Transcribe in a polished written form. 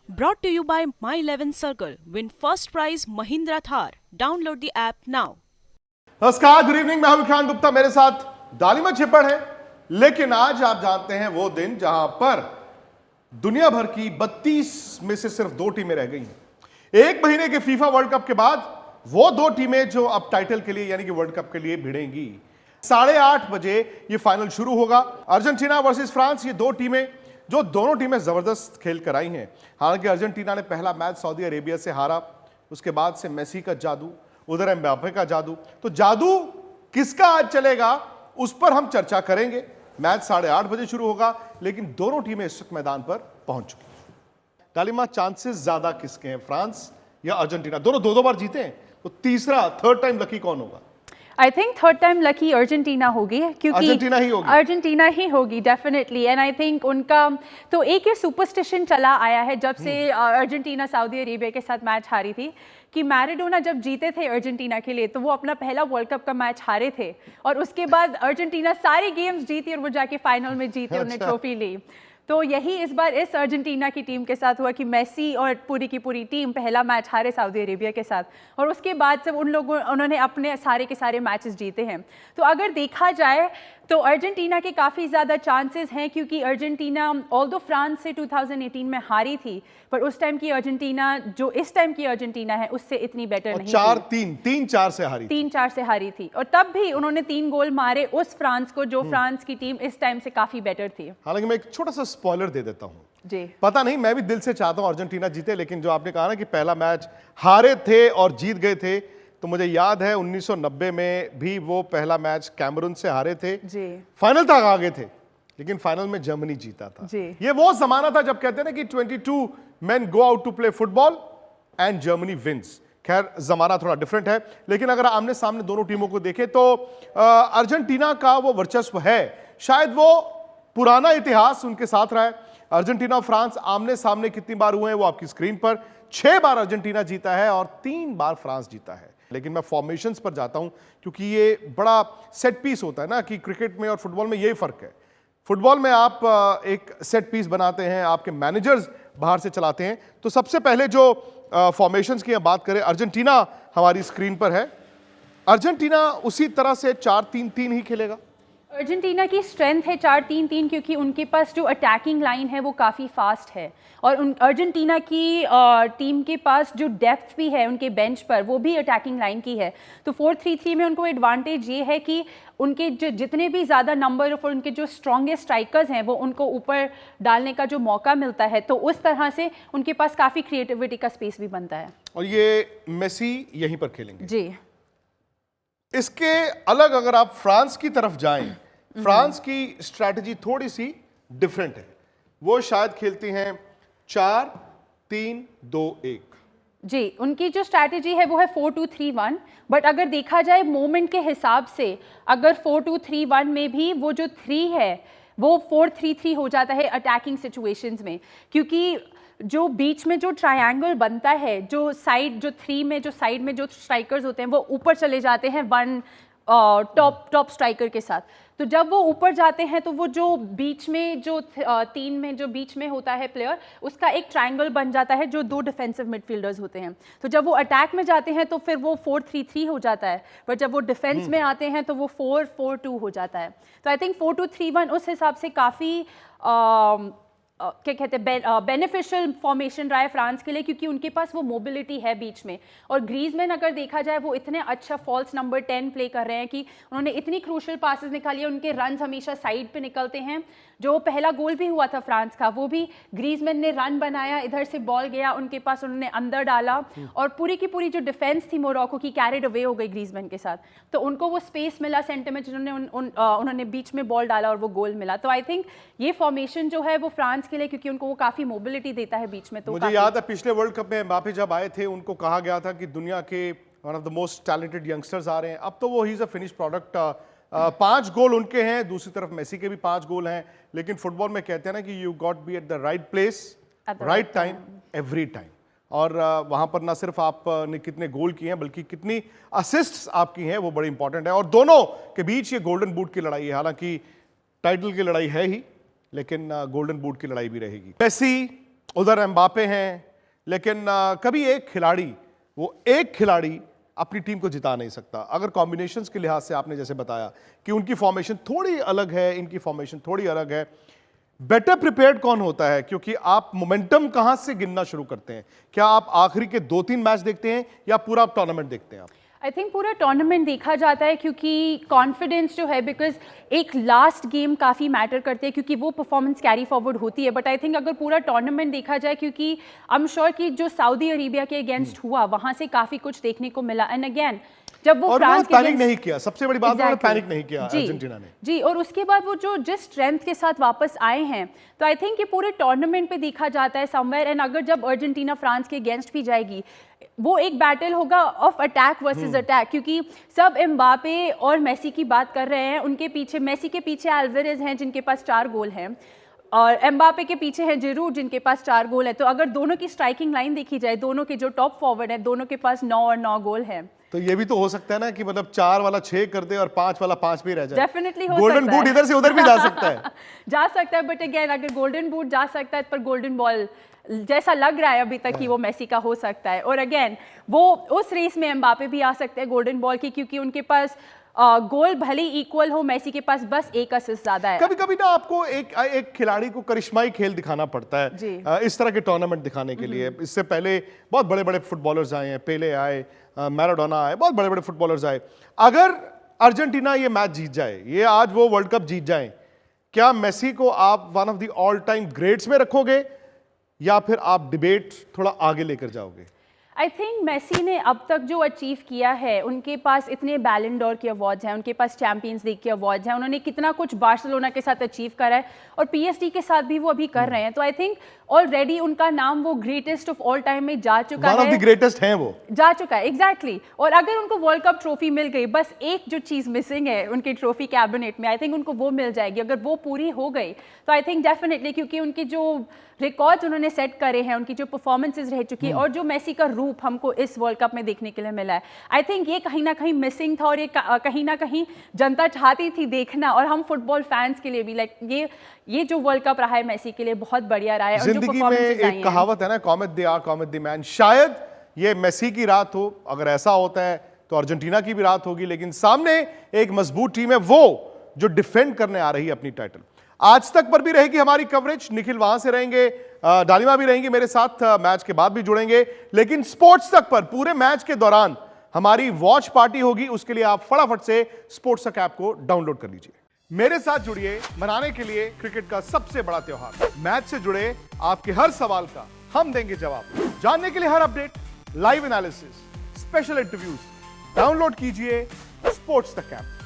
Brought to you by My 11 Circle. Win first prize Mahindra Thar. Download the app now. नमस्कार, good evening. मैं हूं विक्रांत गुप्ता, मेरे साथ दालिमा छिपड़ है। लेकिन आज आप जानते हैं वो दिन जहां पर दुनिया भर की 32 में से सिर्फ 2 टीमें रह गई हैं। एक महीने के फीफा वर्ल्ड कप के बाद वो 2 टीमें जो अब टाइटल के लिए यानी कि वर्ल्ड कप के लिए भिड़ेंगी। 8:30 बजे ये फाइनल शुरू होगा। अर्जेंटीना वर्सेस फ्रांस, ये 2 टीमें जो दोनों टीमें जबरदस्त खेल कर आई हैं। हालांकि अर्जेंटीना ने पहला मैच सऊदी अरेबिया से हारा, उसके बाद से मेसी का जादू, उधर एम्बापे का जादू। तो जादू किसका आज चलेगा उस पर हम चर्चा करेंगे। मैच 8:30 बजे शुरू होगा, लेकिन दोनों टीमें इस वक्त मैदान पर पहुंच चुकी हैं। तालिमा, चांसेस ज्यादा किसके हैं, फ्रांस या अर्जेंटीना? दोनों 2-2 बार जीते हैं, तो तीसरा थर्ड टाइम लकी कौन होगा? I think third time lucky Argentina होगी, क्योंकि अर्जेंटीना ही होगी डेफिनेटली। एंड आई थिंक उनका तो एक ये सुपरस्टिशन चला आया है जब से अर्जेंटीना सऊदी अरेबिया के साथ मैच हारी थी, कि मैराडोना जब जीते थे अर्जेंटीना के लिए तो वो अपना पहला वर्ल्ड कप का मैच हारे थे, और उसके बाद अर्जेंटीना सारी गेम्स जीती और वो जाके फाइनल में जीते, उन्हें ट्रॉफी ली। तो यही इस बार इस अर्जेंटीना की टीम के साथ हुआ कि मेसी और पूरी की पूरी टीम पहला मैच हारे सऊदी अरेबिया के साथ, और उसके बाद से उन्होंने अपने सारे के सारे मैचेस जीते हैं। तो अगर देखा जाए तो अर्जेंटीना के काफ़ी ज़्यादा चांसेस हैं, क्योंकि अर्जेंटीना ऑल्दो फ्रांस से 2018 में हारी थी, पर उस टाइम की अर्जेंटीना जो इस टाइम की अर्जेंटीना है उससे इतनी बेटर नहीं थी। 3-4 से हारी 3-4 से हारी थी, और तब भी उन्होंने 3 गोल मारे उस फ्रांस को, जो फ्रांस की टीम इस टाइम से काफ़ी बेटर थी। हालांकि मैं एक छोटा सा स्पॉइलर दे देता हूं जी। पता नहीं, मैं भी दिल से चाहता हूं अर्जेंटीना जीते, लेकिन जो आपने कहा ना कि पहला मैच हारे थे और जीत गए थे, तो मुझे याद है 1990 में भी वो पहला मैच कैमरून से हारे थे जी। फाइनल तक आ गए थे, लेकिन फाइनल में जर्मनी जीता था जी। ये वो जमाना था जब कहते हैं ना कि 22 men go out to play football and Germany wins। खैर जमाना थोड़ा डिफरेंट है, लेकिन अगर आमने सामने दोनों टीमों को देखें तो अर्जेंटीना का वो वर्चस्व है, शायद वो पुराना इतिहास उनके साथ रहा है। अर्जेंटीना और फ्रांस आमने सामने कितनी बार हुए हैं वो आपकी स्क्रीन पर। 6 बार अर्जेंटीना जीता है और 3 बार फ्रांस जीता है। लेकिन मैं फॉर्मेशंस पर जाता हूं, क्योंकि ये बड़ा सेट पीस होता है ना, कि क्रिकेट में और फुटबॉल में यही फर्क है। फुटबॉल में आप एक सेट पीस बनाते हैं, आपके मैनेजर्स बाहर से चलाते हैं। तो सबसे पहले जो फॉर्मेशंस की बात करें, अर्जेंटीना हमारी स्क्रीन पर है। अर्जेंटीना उसी तरह से 4-3-3 ही खेलेगा। अर्जेंटीना की स्ट्रेंथ है 4-3-3, क्योंकि उनके पास जो अटैकिंग लाइन है वो काफ़ी फास्ट है, और अर्जेंटीना की टीम के पास जो डेप्थ भी है उनके बेंच पर, वो भी अटैकिंग लाइन की है। तो 4-3-3 में उनको एडवांटेज ये है कि उनके जो जितने भी ज़्यादा नंबर ऑफ उनके जो स्ट्रॉन्गेस्ट स्ट्राइकर्स हैं वो उनको ऊपर डालने का जो मौका मिलता है, तो उस तरह से उनके पास काफ़ी क्रिएटिविटी का स्पेस भी बनता है। और ये मेसी यहीं पर खेलेंगे जी। इसके अलग अगर आप फ्रांस की तरफ जाएं, फ्रांस की स्ट्रैटेजी थोड़ी सी डिफरेंट है। वो शायद खेलती हैं 4-3-2-1। जी, उनकी जो स्ट्रैटेजी है वो है 4-2-3-1, बट अगर देखा जाए मोमेंट के हिसाब से, अगर 4-2-3-1 में भी वो जो 3 है वो 4-3-3 हो जाता है अटैकिंग सिचुएशंस में, क्योंकि जो बीच में जो ट्रायंगल बनता है, जो साइड जो 3 में जो साइड में जो स्ट्राइकर्स होते हैं वो ऊपर चले जाते हैं टॉप स्ट्राइकर के साथ। तो जब वो ऊपर जाते हैं तो वो जो बीच में जो 3 में जो बीच में होता है प्लेयर, उसका एक ट्रायंगल बन जाता है जो 2 डिफेंसिव मिडफील्डर्स होते हैं। तो जब वो अटैक में जाते हैं तो फिर वो 4-3-3 हो जाता है, पर जब वो डिफेंस में आते हैं तो वो 4-4-2 हो जाता है। तो आई थिंक 4-2-3-1 उस हिसाब से काफ़ी क्या कहते हैं बेनिफिशियल फॉर्मेशन रहा है फ्रांस के लिए, क्योंकि उनके पास वो मोबिलिटी है बीच में। और ग्रीजमैन अगर देखा जाए वो इतने अच्छा फॉल्स नंबर 10 प्ले कर रहे हैं कि उन्होंने इतनी क्रूशल पासेस निकाली है, उनके रन हमेशा साइड पे निकलते हैं। जो पहला गोल भी हुआ था फ्रांस का, वो भी ग्रीजमैन ने रन बनाया, इधर से बॉल गया उनके पास, उन्होंने अंदर डाला, और पूरी की पूरी जो डिफेंस थी मोरक्को की कैरिड अवे हो गई ग्रीजमैन के साथ। तो उनको वो स्पेस मिला सेंटर में, जिन्होंने उन्होंने बीच में बॉल डाला और वो गोल मिला। तो आई थिंक ये फॉर्मेशन जो है वो फ्रांस के लिए, क्योंकि उनको वो काफी मोबिलिटी देता है बीच में। तो मुझे याद है पिछले वर्ल्ड कप में एम्बापे जब आए थे, उनको कहा गया था कि दुनिया के one of the most talented youngsters आ रहे हैं। अब तो वो ही is a finish product. 5 goal उनके हैं, दूसरी तरफ मेसी के भी 5 गोल हैं। लेकिन फुटबॉल में कहते हैं ना कि you got be at the right place right time every time. और वहां पर ना सिर्फ आपने कितने गोल किए हैं, बल्कि कितनी असिस्ट्स आपकी हैं, वो बड़ी इंपॉर्टेंट है। और दोनों के बीच ये गोल्डन बूट की लड़ाई है। हालांकि टाइटल की लड़ाई है ही, लेकिन गोल्डन बूट की लड़ाई भी रहेगी। मेसी उधर एम्बापे हैं, लेकिन कभी एक खिलाड़ी अपनी टीम को जिता नहीं सकता। अगर कॉम्बिनेशंस के लिहाज से आपने जैसे बताया कि उनकी फॉर्मेशन थोड़ी अलग है, इनकी फॉर्मेशन थोड़ी अलग है, बेटर प्रिपेयर्ड कौन होता है? क्योंकि आप मोमेंटम कहां से गिनना शुरू करते हैं? क्या आप आखिरी के 2-3 मैच देखते हैं या पूरा टूर्नामेंट देखते हैं आप? आई थिंक पूरा टूर्नामेंट देखा जाता है, क्योंकि कॉन्फिडेंस जो है, बिकॉज एक लास्ट गेम काफ़ी मैटर करते हैं, क्योंकि वो परफॉर्मेंस कैरी फॉरवर्ड होती है। बट आई थिंक अगर पूरा टूर्नामेंट देखा जाए, क्योंकि आई एम श्योर कि जो सऊदी अरेबिया के अगेंस्ट हुआ वहाँ से काफ़ी कुछ देखने को मिला। एंड अगेन जब वो फ्रांस पैनिक नहीं किया, सबसे बड़ी बात उन्होंने पैनिक नहीं किया अर्जेंटीना ने। जी, और उसके बाद वो जो जिस स्ट्रेंथ के साथ वापस आए हैं, तो आई थिंक ये पूरे टूर्नामेंट पे देखा जाता है समवेयर। एंड अगर जब अर्जेंटीना फ्रांस के अगेंस्ट भी जाएगी, वो एक बैटल होगा ऑफ अटैक वर्सेस अटैक, क्योंकि सब एम्बापे और मेसी की बात कर रहे हैं। उनके पीछे, मेसी के पीछे अल्वारेज हैं जिनके पास 4 गोल हैं, और एम्बापे के पीछे हैं जिरू जिनके पास 4 गोल है। तो अगर दोनों की स्ट्राइकिंग लाइन देखी जाए, दोनों के जो टॉप फॉरवर्ड है, दोनों के पास 9 और 9 गोल हैं। तो ये भी तो हो सकता है ना कि मतलब 4 वाला 6 कर दे और 5 वाला 5 भी रह जाए। डेफिनेटली हो सकता है। गोल्डन बूट इधर से उधर भी जा सकता है। जा सकता है, बट अगेन अगर गोल्डन बूट जा सकता है, पर गोल्डन बॉल जैसा लग रहा है अभी तक कि वो मेसी का हो सकता है। और अगेन वो उस रेस में एम्बापे भी आ सकते हैं गोल्डन बॉल की, क्योंकि उनके पास गोल भले इक्वल हो, मेसी के पास बस 1 असिस्ट ज्यादा है। कभी कभी ना आपको एक खिलाड़ी को करिश्माई खेल दिखाना पड़ता है इस तरह के टूर्नामेंट दिखाने के लिए। इससे पहले बहुत बड़े बड़े फुटबॉलर्स आए हैं, पेले आए, मैराडोना आए, बहुत बड़े बड़े फुटबॉलर्स आए। अगर अर्जेंटीना ये मैच जीत जाए, ये आज वो वर्ल्ड कप जीत जाए, क्या मेसी को आप one of the all time greats में रखोगे या फिर आप डिबेट थोड़ा आगे लेकर जाओगे? आई थिंक मेसी ने अब तक जो अचीव किया है, उनके पास इतने बैलन डोर के अवार्ड्स हैं, उनके पास चैंपियंस लीग के अवार्ड्स हैं, उन्होंने कितना कुछ बार्सिलोना के साथ अचीव करा है, और पीएसडी के साथ भी वो अभी कर रहे हैं। तो आई थिंक ऑलरेडी उनका नाम वो ग्रेटेस्ट ऑफ ऑल टाइम में जा चुका है। वन ऑफ द ग्रेटेस्ट हैं वो, जा चुका है एग्जैक्टली। और अगर उनको वर्ल्ड कप ट्रॉफी मिल गई, बस एक जो चीज़ मिसिंग है उनके ट्रॉफी कैबिनेट में, आई थिंक उनको वो मिल जाएगी। अगर वो पूरी हो गई तो आई थिंक डेफिनेटली, क्योंकि उनके जो रिकॉर्ड्स उन्होंने सेट करे हैं, उनकी जो परफॉर्मेंसेज रह चुकी है, और जो मेसी का रूप हमको इस वर्ल्ड कप में देखने के लिए मिला है, आई थिंक ये कहीं ना कहीं मिसिंग था, और ये कहीं ना कहीं जनता चाहती थी देखना। और हम फुटबॉल फैंस के लिए भी लाइक ये जो वर्ल्ड कप रहा है मेसी के लिए बहुत बढ़िया रहा है। जिंदगी में एक कहावत है ना, cometh the hour cometh the man. शायद ये मेसी की रात हो, अगर ऐसा होता है तो अर्जेंटीना की भी रात होगी, लेकिन सामने एक मजबूत टीम है, वो जो डिफेंड करने आ रही है अपनी टाइटल। आज तक पर भी रहेगी हमारी कवरेज, निखिल वहां से रहेंगे, डालिमा भी रहेंगी मेरे साथ, मैच के बाद भी जुड़ेंगे। लेकिन स्पोर्ट्स तक पर पूरे मैच के दौरान हमारी वॉच पार्टी होगी, उसके लिए आप फटाफट से स्पोर्ट्स तक ऐप को डाउनलोड कर लीजिए। मेरे साथ जुड़िए मनाने के लिए क्रिकेट का सबसे बड़ा त्योहार। मैच से जुड़े आपके हर सवाल का हम देंगे जवाब। जानने के लिए हर update, live analysis, special interviews, download कीजिए स्पोर्ट्स तक ऐप।